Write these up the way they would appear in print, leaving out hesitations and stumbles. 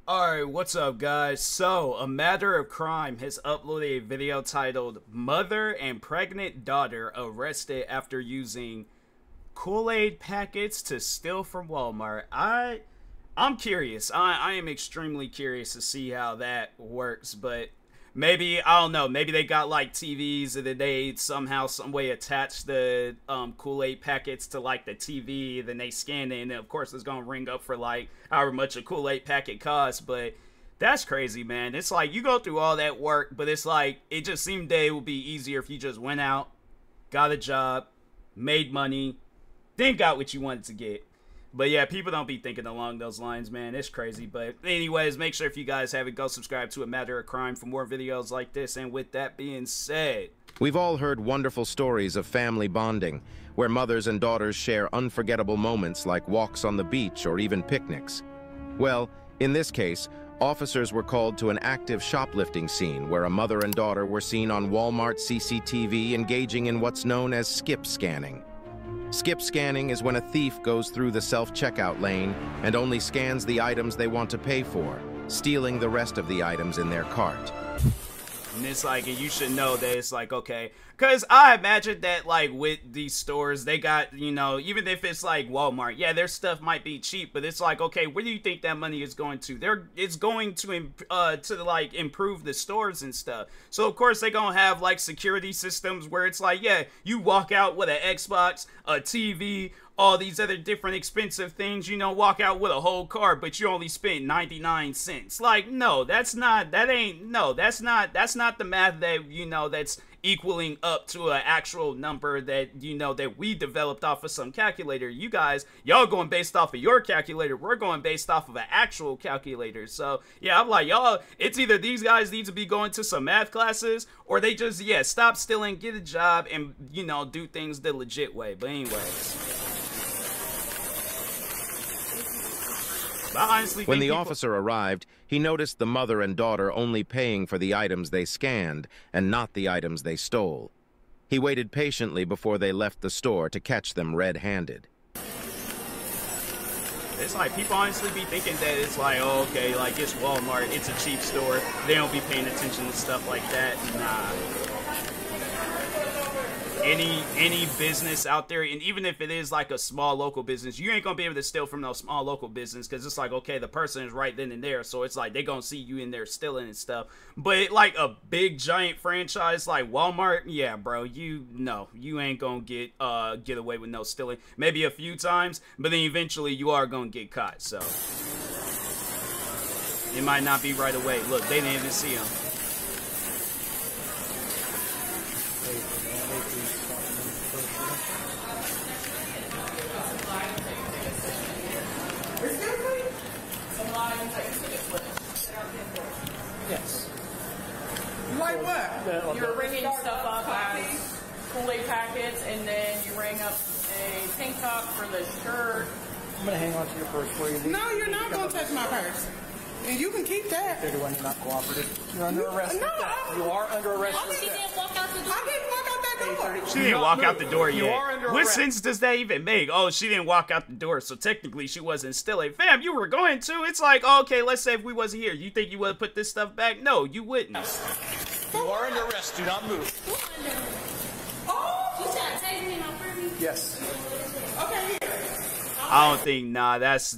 Alright, what's up guys? So, A Matter of Crime has uploaded a video titled Mother and Pregnant Daughter Arrested After Using Kool-Aid Packets to Steal from Walmart. I'm curious. I am extremely curious to see how that works, but maybe, I don't know, maybe they got like TVs and then they somehow, some way attach the Kool-Aid packets to like the TV, then they scan it, and then of course it's gonna ring up for like however much a Kool-Aid packet costs. But that's crazy, man. It's like you go through all that work, but it's like it just seemed that it would be easier if you just went out, got a job, made money, then got what you wanted to get. But yeah, people don't be thinking along those lines, man. It's crazy. But anyways, make sure if you guys haven't, go subscribe to A Matter of Crime for more videos like this. And with that being said, we've all heard wonderful stories of family bonding, where mothers and daughters share unforgettable moments like walks on the beach or even picnics. Well, in this case, officers were called to an active shoplifting scene where a mother and daughter were seen on Walmart CCTV engaging in what's known as skip scanning. Skip scanning is when a thief goes through the self-checkout lane and only scans the items they want to pay for, stealing the rest of the items in their cart. And it's like, and you should know that it's like, okay, because I imagine that like with these stores, they got, you know, even if it's like Walmart, yeah, their stuff might be cheap, but it's like, okay, where do you think that money is going to? It's going to like improve the stores and stuff. So of course they're gonna have like security systems where it's like, yeah, you walk out with an Xbox, a TV, all these other different expensive things, you know, walk out with a whole car, but you only spent 99 cents. Like, no, that's not the math that, you know, that's equaling up to an actual number that, you know, that we developed off of some calculator. You guys, y'all going based off of your calculator. We're going based off of an actual calculator. So, yeah, I'm like, y'all, it's either these guys need to be going to some math classes or they just, yeah, stop stealing, get a job, and, you know, do things the legit way. But anyways. When the officer arrived, he noticed the mother and daughter only paying for the items they scanned and not the items they stole. He waited patiently before they left the store to catch them red-handed. It's like people honestly be thinking that it's like, oh, okay, like it's Walmart, it's a cheap store. They don't be paying attention to stuff like that. Nah. Any business out there, and even if it is like a small local business, you ain't gonna be able to steal from no small local business because it's like, okay, the person is right then and there, so it's like they gonna see you in there stealing and stuff. But like a big giant franchise like Walmart, yeah, bro, you ain't gonna get away with no stealing. Maybe a few times, but then eventually you are gonna get caught. So it might not be right away. Look, they didn't even see him. Yes. Like what? You're ringing stuff up as Kool-Aid packets, and then you ring up a tank top for the shirt. I'm going to hang on to your purse for you. No, you're not going to touch my purse. And you can keep that. You're not cooperative. You're under arrest. No, you are under arrest. I didn't walk out the door. I didn't walk out that door. She didn't walk out the door yet. You are under what arrest. sense does that even make? Oh, she didn't walk out the door, so technically she wasn't stealing. Fam, you were going to. It's like, okay, let's say if we wasn't here, you think you would have put this stuff back? No, you wouldn't. You are under arrest. Do not move. Oh, you trying to take me in my privy? Yes. Okay, here. I don't think, nah, that's,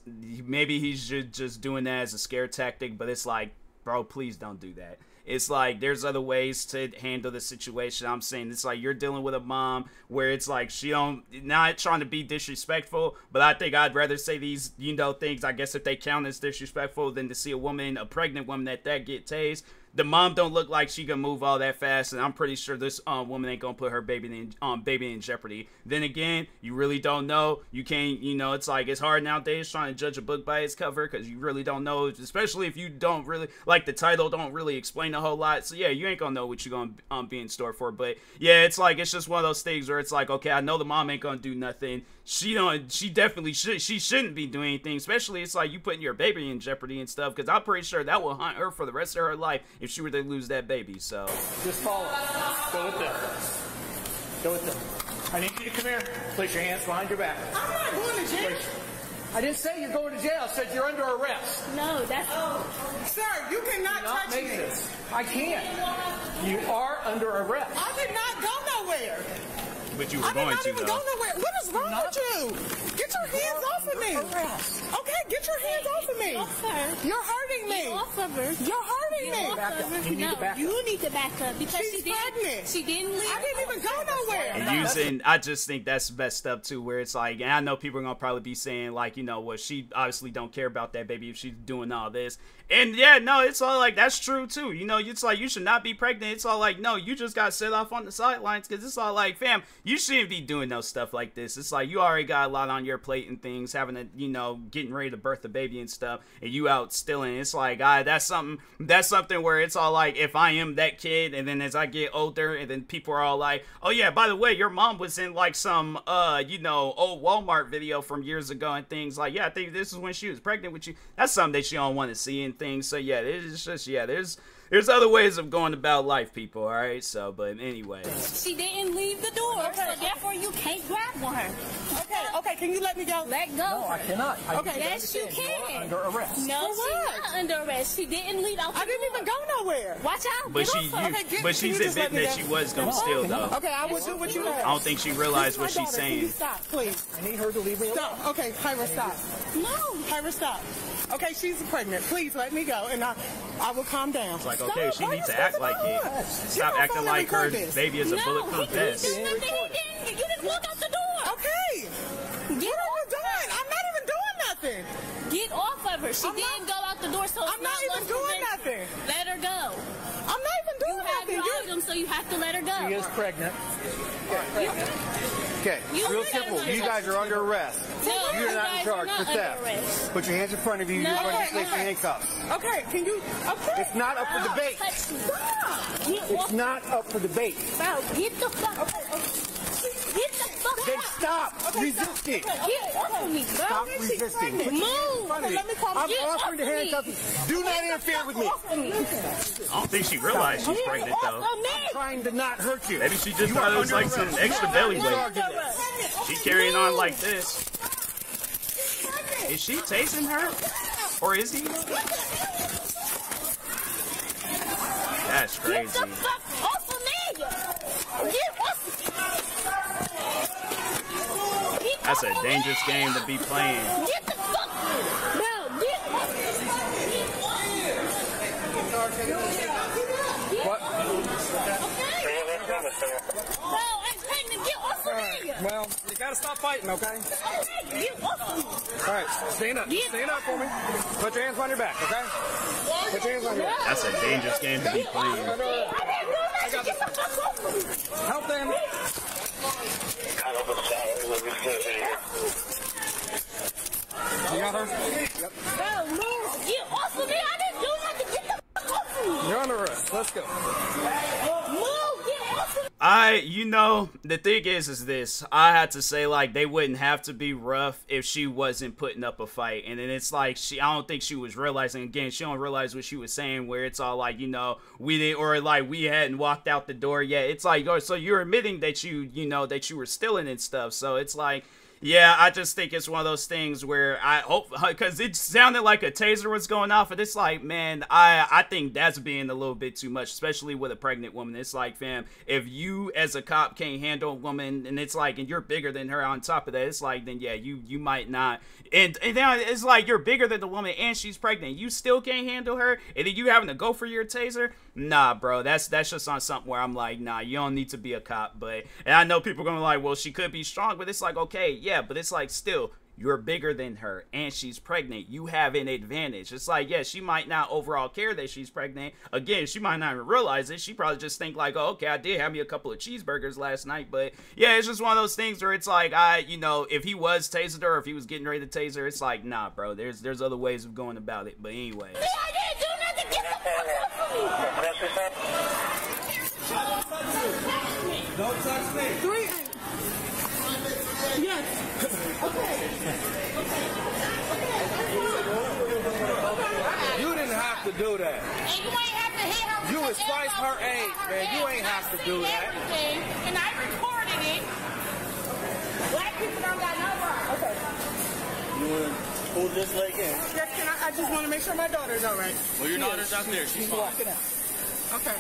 maybe he's just doing that as a scare tactic, but it's like, bro, please don't do that. It's like, there's other ways to handle the situation. I'm saying it's like you're dealing with a mom where it's like she not trying to be disrespectful, but I think I'd rather say these, you know, things, I guess if they count as disrespectful, than to see a pregnant woman that get tased. The mom don't look like she can move all that fast, and I'm pretty sure this woman ain't gonna put her baby in jeopardy. Then again, you really don't know. You can't, you know, it's like it's hard nowadays trying to judge a book by its cover because you really don't know, especially if you don't really like the title don't really explain a whole lot. So yeah, you ain't gonna know what you're gonna be in store for. But yeah, it's like it's just one of those things where it's like, okay, I know the mom ain't gonna do nothing. She definitely shouldn't be doing anything, especially it's like you putting your baby in jeopardy and stuff, because I'm pretty sure that will haunt her for the rest of her life if she were to lose that baby. So just follow. Go with them. Go with them. I need you to come here. Place your hands behind your back. I'm not going to jail. I didn't say you're going to jail. I said you're under arrest. No, that's... Sir, you cannot touch me. This. I can't. You are under arrest. I did not go nowhere. But you were going to, I did not even go nowhere. What is wrong with you? Get your hands off of me. Okay, get your hands off of me. You're hurting me. Get off of her. You're hurting me. You need to back up. You need to back up because She's pregnant. She didn't leave. I didn't even go nowhere. And I just think that's messed up too, where it's like, and I know people are gonna probably be saying like, you know, well, she obviously don't care about that baby if she's doing all this. And yeah, no, it's all like, that's true too. You know, it's like, you should not be pregnant. It's all like, no, you just got set off on the sidelines, because it's all like, fam, you shouldn't be doing no stuff like this. It's like, you already got a lot on your plate and things, having to, you know, getting ready to birth a baby and stuff, and you out stealing. It's like, that's something where it's all like, if I am that kid, and then as I get older, and then people are all like, oh yeah, by the way, your mom was in like some, you know, old Walmart video from years ago and things like, yeah, I think this is when she was pregnant with you. That's something that you don't want to see and things. So yeah, it's just, yeah, there's other ways of going about life, people, all right? So, but anyway. She didn't leave the door, so therefore you can't grab on her. Okay, can you let me go? Let go. No, I cannot. Okay. Yes, you can. You're under arrest. No, she's not under arrest. She didn't leave out the I didn't even go nowhere. Watch out. But she's admitting that she was gonna steal though. Okay, I will do what you asked. I don't think she realized what she's Can you saying. stop, please? I need her to leave me alone. Stop. Okay, Hyra, stop. No. Hyra, stop. Okay, she's pregnant. Please let me go, and I will calm down. It's like, okay, she needs to act like it. Stop acting like her baby is a bulletproof vest. You didn't walk out the door. Okay. What are you doing? I'm not even doing nothing. Get off of her. She didn't go out the door, so it's I'm not even doing nothing. Let her go. I'm not even doing You have nothing. your items, so you have to let her go. She is pregnant. Okay, real simple. You guys are under arrest. No, You're not in charge for theft. arrest. Put your hands in front of you. You're going to place in handcuffs. Okay, can you? Okay. It's not up for debate. It's not up for debate. Bro, get the fuck. Get the fuck Then out. stop resisting. Get off of me, bro. Stop resisting. Put your hands in front of me. I'm offering to handcuff you. Do not interfere with me. I don't think she realized she's pregnant though. I'm trying to not hurt you. Maybe she just thought it was like some extra belly weight. She carrying on like this. Is she tasing her? Or is he? That's crazy. Get the fuck off of me. Get off. That's a dangerous game to be playing. Get the fuck. No, get off. What? Bro, I'm pregnant. Get off of me. Well, you gotta stop fighting, okay? Okay, get off of me. All right, stand up. Stand up for me. Put your hands on your back, okay? Put your hands on your back. That's a dangerous game to be playing. I got get the fuck off of me. Help them. You got her? Yep. Bro, move. Get off of me. I didn't do nothing. Get the fuck off of me. You're under arrest. Let's go. Move. Get off of me. You know, the thing is this. I had to say, like, they wouldn't have to be rough if she wasn't putting up a fight. And then it's like, I don't think she was realizing, again, she don't realize what she was saying, where it's all like, you know, we didn't, or like, we hadn't walked out the door yet. It's like, oh, so you're admitting that you know, that you were stealing and stuff. So it's like, yeah, I just think it's one of those things where I hope, because it sounded like a taser was going off, and it's like, man, I think that's being a little bit too much, especially with a pregnant woman. It's like, fam, if you as a cop can't handle a woman, and it's like, and you're bigger than her on top of that, it's like, then yeah, you might not. And then it's like, you're bigger than the woman and she's pregnant. You still can't handle her, and then you having to go for your taser? Nah, bro, that's just on something where I'm like, nah, you don't need to be a cop. But, and I know people are going to be like, well, she could be strong, but it's like, okay, yeah, but it's like, still, you're bigger than her and she's pregnant. You have an advantage. It's like, yeah, she might not overall care that she's pregnant. Again, she might not even realize it. She probably just think like, oh, okay, I did have me a couple of cheeseburgers last night. But yeah, it's just one of those things where it's like, you know, if he was tasing her or if he was getting ready to tase her, it's like, nah, bro, there's other ways of going about it. But anyway. I didn't do nothing. Get the fuck off of me. Don't touch me. Yes. You didn't have to do that. And you ain't have to hit her. You was twice her age, man. You ain't have to do that. Everything, and I recorded it. Black people don't got no rights. Okay. want to hold this leg in. Yes, I just want to make sure my daughter's all right. Well, your daughter's out there. She's fine. Walking out. Okay.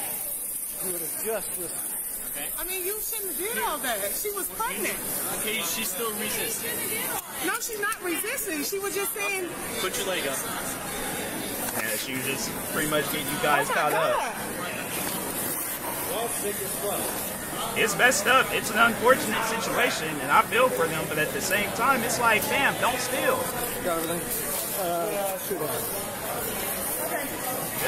You would have just listened. Okay. I mean, you shouldn't have did all that. She was pregnant. Okay, she's still resisting. No, she's not resisting. She was just saying. Put your leg up. Yeah, she was just pretty much getting you guys caught up. It's messed up. It's an unfortunate situation, and I feel for them. But at the same time, it's like, fam, don't steal. Got everything? Shoot out.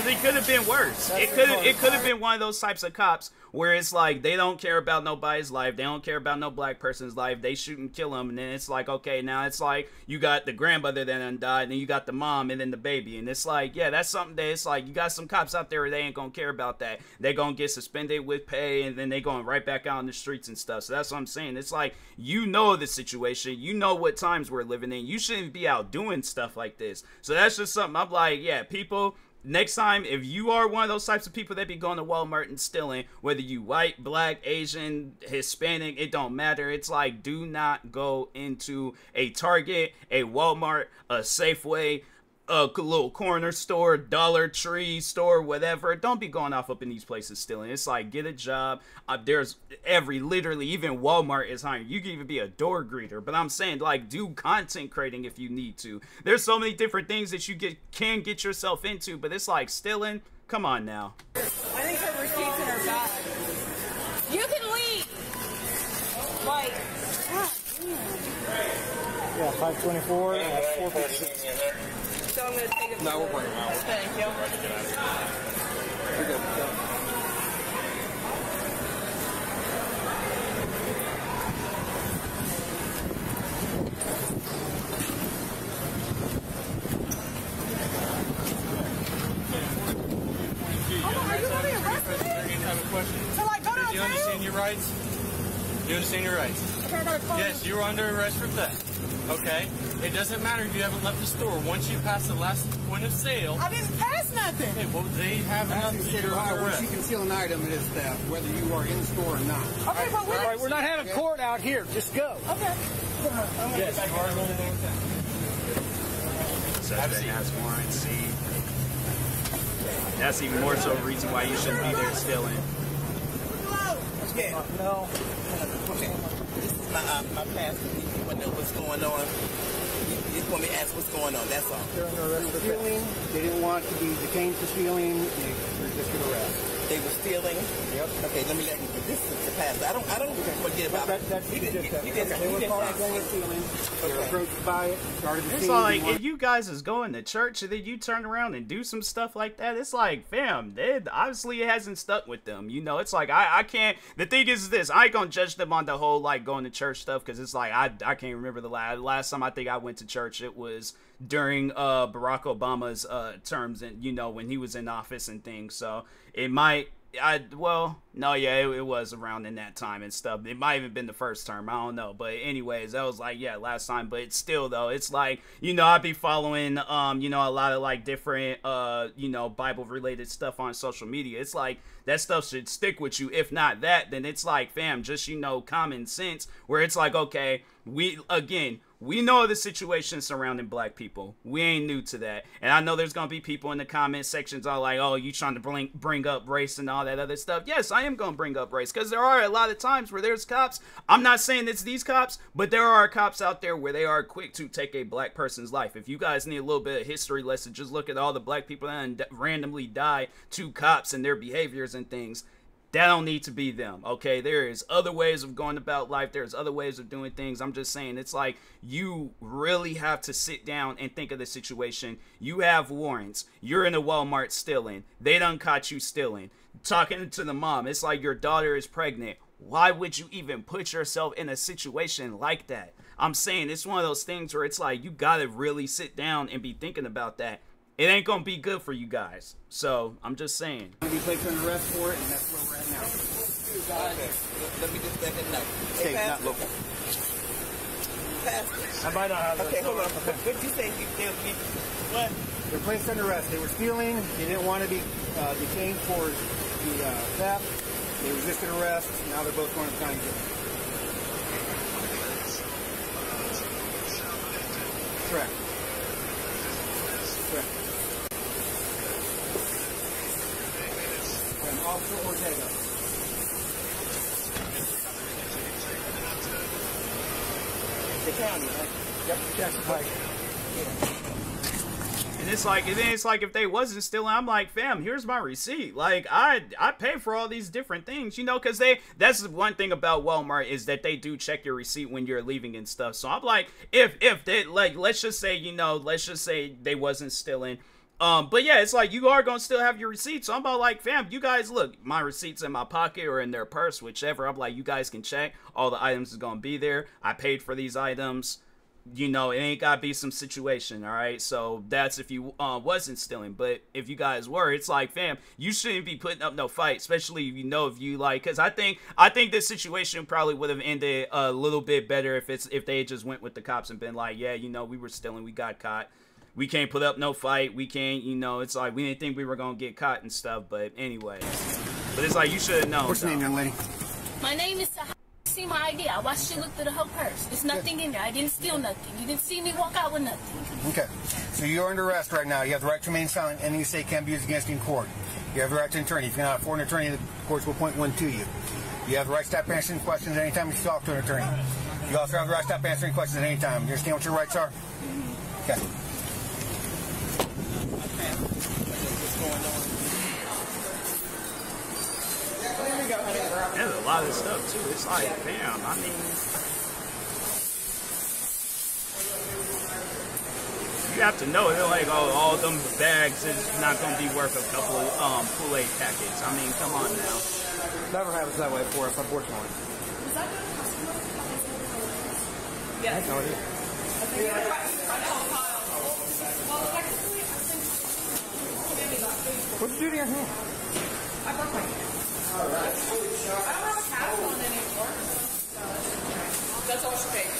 It could have been worse. It could have been one of those types of cops where it's like they don't care about nobody's life. They don't care about no black person's life. They shoot and kill them, and then it's like, okay, now it's like you got the grandmother that done died, and then you got the mom, and then the baby, and it's like, yeah, that's something that it's like you got some cops out there, they ain't gonna care about that. They gonna get suspended with pay, and then they going right back out on the streets and stuff. So that's what I'm saying. It's like, you know the situation, you know what times we're living in. You shouldn't be out doing stuff like this. So that's just something I'm like, yeah, people. Next time, if you are one of those types of people that be going to Walmart and stealing, whether you white, black, Asian, Hispanic, it don't matter. It's like, do not go into a Target, a Walmart, a Safeway, a little corner store, Dollar Tree store, whatever. Don't be going off up in these places stealing. It's like, get a job. There's literally, even Walmart is hiring. You can even be a door greeter. But I'm saying, like, do content creating if you need to. There's so many different things that you can get yourself into. But it's like, stealing, come on now. I think her receipt's in her bag. You can leave. Like, Yeah, 524, 456. so I'm going to take it. No, we're playing around. Thank you. You're good. Are you really arrested? So like, go Do you understand your rights? Do you understand your rights? Yes, you are under arrest for theft. Okay? It doesn't matter if you haven't left the store. Once you pass the last point of sale... I didn't pass nothing. Okay, well, they have enough to get under arrest. She conceal an item, it is theft, whether you are in the store or not. Okay, but All right, we're not having court out here. Just go. Okay. Yes, you are going downtown. Such a nice warrant, see. That's even more so a reason why you shouldn't be there stealing. Okay. No. Okay. This is my pastor. You want to know what's going on. You just want me to ask what's going on. That's all. They're under arrest for stealing. They didn't want to be detained for stealing. They resisted arrest. They were stealing. Yep. Okay, let me let you. This is the pastor. I don't forget about it. That's You didn't They were caught going stealing. They were approached by it. Started the It's like, if you guys is going to church and then you turn around and do some stuff like that, it's like, fam, obviously it hasn't stuck with them. You know, it's like, I can't, the thing is this, I ain't gonna judge them on the whole, like, going to church stuff, because it's like, I can't remember the last time I think I went to church. It was during Barack Obama's terms, and, you know, when he was in office and things, so it might, it was around in that time and stuff. It might have even been the first term, I don't know, but anyways, that was like, yeah, last time. But still though, it's like, you know, I'd be following you know, a lot of like different you know, Bible related stuff on social media. It's like, that stuff should stick with you. If not that, then it's like, fam, just, you know, common sense, where it's like, okay, we know the situation surrounding black people. We ain't new to that. And I know there's going to be people in the comment sections all like, oh, you trying to bring up race and all that other stuff. Yes, I am going to bring up race, because there are a lot of times where there's cops. I'm not saying it's these cops, but there are cops out there where they are quick to take a black person's life. If you guys need a little bit of history lesson, just look at all the black people that randomly die to cops and their behaviors and things. That don't need to be them, okay? There is other ways of going about life. There's other ways of doing things. I'm just saying, it's like, you really have to sit down and think of the situation. You have warrants. You're in a Walmart stealing. They done caught you stealing. Talking to the mom, it's like, your daughter is pregnant. Why would you even put yourself in a situation like that? I'm saying, it's one of those things where it's like, you gotta really sit down and be thinking about that. It ain't gonna be good for you guys. So, I'm just saying. Be placed under arrest for it, and that's where we're at now. Okay. Let me just let him know. State, Hey, not pastor. local. Pastor. I might not have Okay, hold on. What you say? What? They're placed under arrest. They were stealing. They didn't want to be detained for the theft. They resisted arrest. Now they're both going to county jail. Correct. Correct. And Officer Ortega. The county, right? Yep, Jackson Pike. Yeah. And it's like if they wasn't stealing, I'm like, fam, here's my receipt. Like I pay for all these different things, you know, because that's the one thing about Walmart is that they do check your receipt when you're leaving and stuff. So I'm like, if they like, let's just say they wasn't stealing. But yeah, it's like you are gonna still have your receipt. So I'm about like, fam, you guys look, my receipt's in my pocket or in their purse, whichever. I'm like, you guys can check. All the items is gonna be there. I paid for these items. You know, it ain't gotta be some situation, all right? So that's if you wasn't stealing. But if you guys were, it's like, fam, you shouldn't be putting up no fight, especially if you like, because I think this situation probably would have ended a little bit better if they just went with the cops and been like, yeah, you know, we were stealing, we got caught, we can't put up no fight, we can't, you know, it's like we didn't think we were gonna get caught and stuff. But anyway, but it's like you should have known. What's your name, young lady? My name is. See my ID. I watched you look through the whole purse. There's nothing in there. I didn't steal nothing. You didn't see me walk out with nothing. Okay. So you're under arrest right now. You have the right to remain silent. Anything you say can't be used against you in court. You have the right to an attorney. If you're not a foreign attorney, the courts will appoint one to you. You have the right to stop answering questions anytime you talk to an attorney. You also have the right to stop answering questions at any time. You understand what your rights are? Okay. There's a lot of stuff too. It's like, damn, I mean, you have to know they're like, oh, all them bags is not gonna be worth a couple of Kool-Aid packets. I mean, come on now. Never happens that way for us, unfortunately. Yeah. No idea. What'd you do to your hand? I broke my hand. I don't have a cast on anymore. That's all she paid.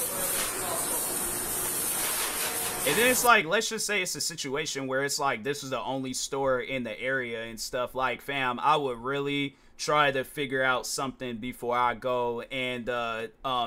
And then it's like, let's just say it's a situation where it's like this is the only store in the area and stuff. Like, fam, I would really try to figure out something before I go and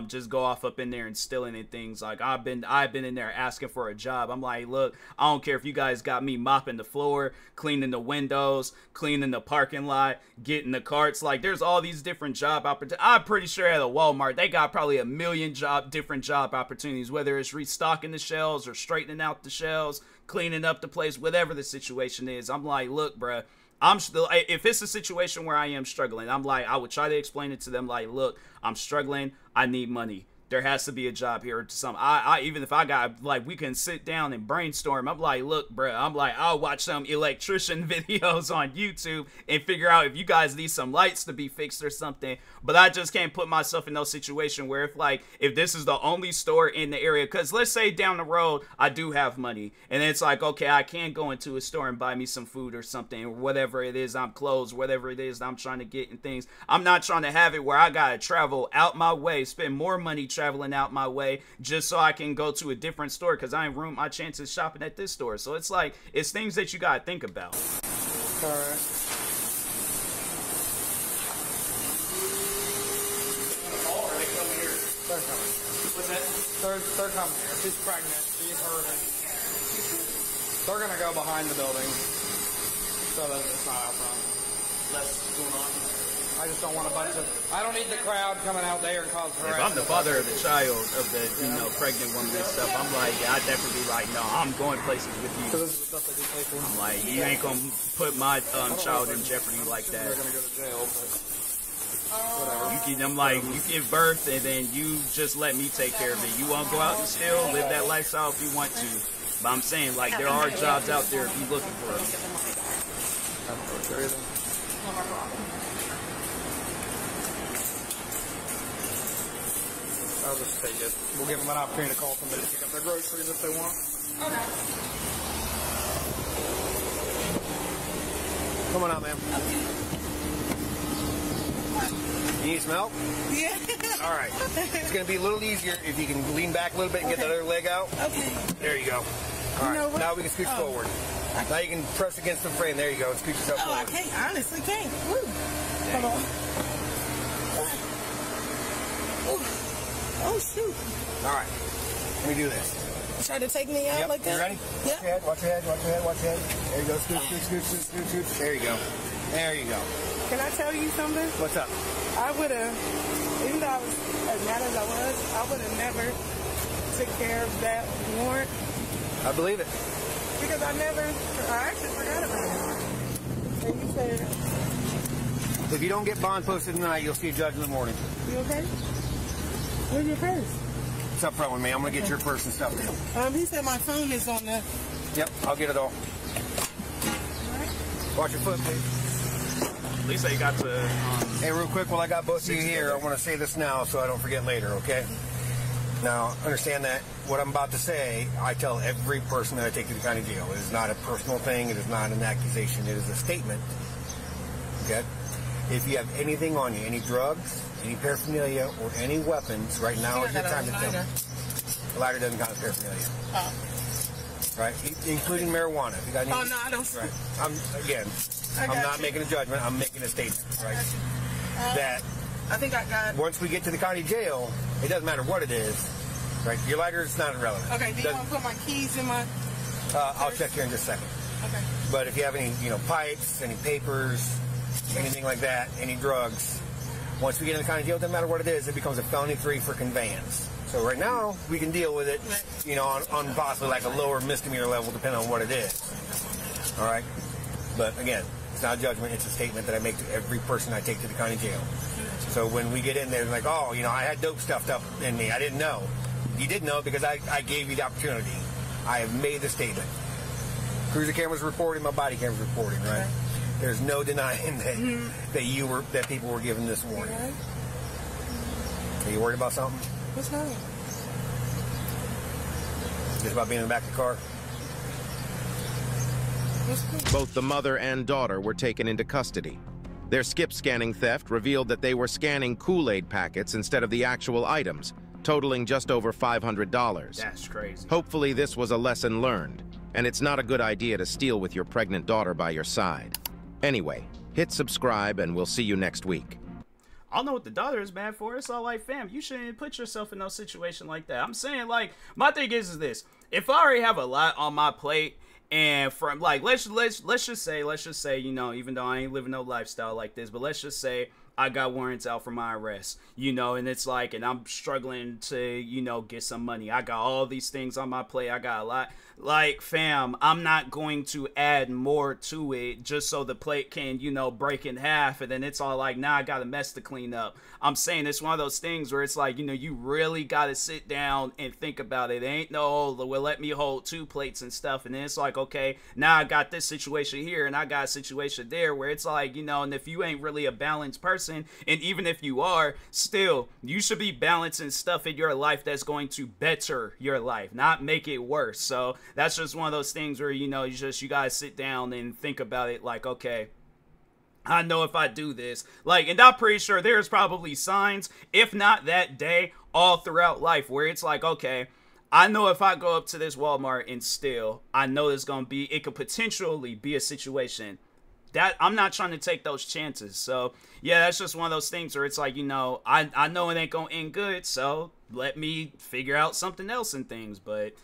just go off up in there and stealing and things. Like I've been in there asking for a job. I'm like, look, I don't care if you guys got me mopping the floor, cleaning the windows, cleaning the parking lot, getting the carts. Like there's all these different job opportunities. I'm pretty sure at a Walmart they got probably a million different job opportunities, whether it's restocking the shelves or straightening out the shelves, cleaning up the place, whatever the situation is. I'm like, look, bruh, I'm still, if it's a situation where I am struggling, I'm like, I would try to explain it to them like, look, I'm struggling, I need money. There has to be a job here or something. Even if I got, like, we can sit down and brainstorm. I'm like, look, bro, I'm like, I'll watch some electrician videos on YouTube and figure out if you guys need some lights to be fixed or something. But I just can't put myself in no situation where if this is the only store in the area, because let's say down the road, I do have money. And it's like, okay, I can go into a store and buy me some food or something, or whatever it is, I'm clothes, whatever it is I'm trying to get and things. I'm not trying to have it where I got to travel out my way, spend more money traveling out my way just so I can go to a different store because I ain't ruined my chances shopping at this store. So it's like, it's things that you gotta think about. All right. Third coming. What's that? Third coming here. She's pregnant. She's hurting. They're gonna go behind the building, so that it's not out front. Less going on. I just don't want a bunch of. I don't need the crowd coming out there and cause harassment. If I'm the father of the child, of the pregnant woman and stuff, I'm like, yeah, I'd definitely be like, no, I'm going places with you. So this is the stuff they do pay for. I'm like, you ain't gonna put my child in jeopardy like that. They're gonna go to jail, but whatever. I'm like, you give birth and then you just let me take care of it. You want to go out and still live that lifestyle if you want to. But I'm saying, like, there are jobs out there if you're looking for them. I'll just take it. We'll give them an opportunity to call somebody to pick up their groceries if they want. Okay. Come on out, ma'am. You need some help? Yeah. All right. It's going to be a little easier if you can lean back a little bit and get that other leg out. Okay. There you go. All right. Now we can scooch forward. Now you can press against the frame. There you go. And scooch yourself forward. I can't. I honestly can't. Woo. Hold on. Oh, shoot. All right. Let me do this. try to take me out like that? You ready? Yep. Watch your head, watch your head, watch your head, watch your head. There you go. Scoot, scoot, scoot, scoot, scoot, scoot. There you go. There you go. Can I tell you something? What's up? I would have, even though I was as mad as I would have never took care of that warrant. I believe it. Because I actually forgot about it. And you said, if you don't get bond posted tonight, you'll see a judge in the morning. You okay? Where's your purse? It's up front with me. I'm going to get your purse and stuff now. He said my phone is on the... Yep, I'll get it all. Watch your foot, please. At least they got to... Hey, real quick, while I got both of you here, I want to say this now so I don't forget later, okay? Now, understand that what I'm about to say, I tell every person that I take to the county jail. It is not a personal thing. It is not an accusation. It is a statement, okay? If you have anything on you, any drugs, any paraphernalia, or any weapons, right now is your time to tell me. The lighter doesn't count as paraphernalia. Oh. Right? Including marijuana. If you got any, no, I don't. Right. I'm not making a judgment. I'm making a statement, right? That I think I got... Once we get to the county jail, it doesn't matter what it is, right? Your lighter is not irrelevant. Okay, do you want to put my keys in my... I'll check here in just a second. Okay. But if you have any, pipes, any papers, anything like that, any drugs, once we get in the county jail, it doesn't matter what it is, it becomes a felony 3 for conveyance. So right now, we can deal with it, on possibly like a lower misdemeanor level, depending on what it is. All right? But again, it's not a judgment, it's a statement that I make to every person I take to the county jail. So when we get in there, like, I had dope stuffed up in me. I didn't know. You didn't know because I gave you the opportunity. I have made the statement. Cruiser cameras recording, my body camera's recording, right? Okay. There's no denying that that people were given this warning. Okay. Are you worried about something? What's wrong? Just about being in the back of the car? Both the mother and daughter were taken into custody. Their skip scanning theft revealed that they were scanning Kool-Aid packets instead of the actual items, totaling just over $500. That's crazy. Hopefully this was a lesson learned, and it's not a good idea to steal with your pregnant daughter by your side. Anyway, hit subscribe and we'll see you next week. I don't know what the daughter is bad for. It's all like, fam, you shouldn't put yourself in no situation like that. I'm saying, like, my thing is this. If I already have a lot on my plate, and from, like, let's just say, even though I ain't living no lifestyle like this, but let's just say I got warrants out for my arrest, and it's like, and I'm struggling to, get some money. I got all these things on my plate. I got a lot. Like, fam, I'm not going to add more to it just so the plate can, break in half. And then it's all like, nah, I got a mess to clean up. I'm saying it's one of those things where it's like, you really got to sit down and think about it. It ain't no, well, let me hold 2 plates and stuff. And then it's like, okay, now I got this situation here and I got a situation there where it's like, and if you ain't really a balanced person, and even if you are, still, you should be balancing stuff in your life that's going to better your life, not make it worse. So that's just one of those things where, you guys sit down and think about it like, okay, I know if I do this, like, and I'm pretty sure there's probably signs, if not that day, all throughout life where it's like, okay, I know if I go up to this Walmart and steal, I know there's going to be, it could potentially be a situation that I'm not trying to take those chances. So yeah, that's just one of those things where it's like, I know it ain't going to end good. So let me figure out something else and things. But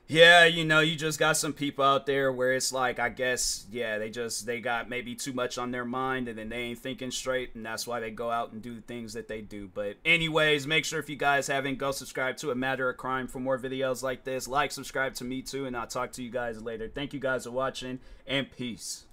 yeah, you just got some people out there where it's like, I guess, yeah, they got maybe too much on their mind and then they ain't thinking straight, and that's why they go out and do the things that they do. But anyways, make sure if you guys haven't, go subscribe to A Matter of Crime for more videos like this. Like, subscribe to me too, and I'll talk to you guys later. Thank you guys for watching, and peace.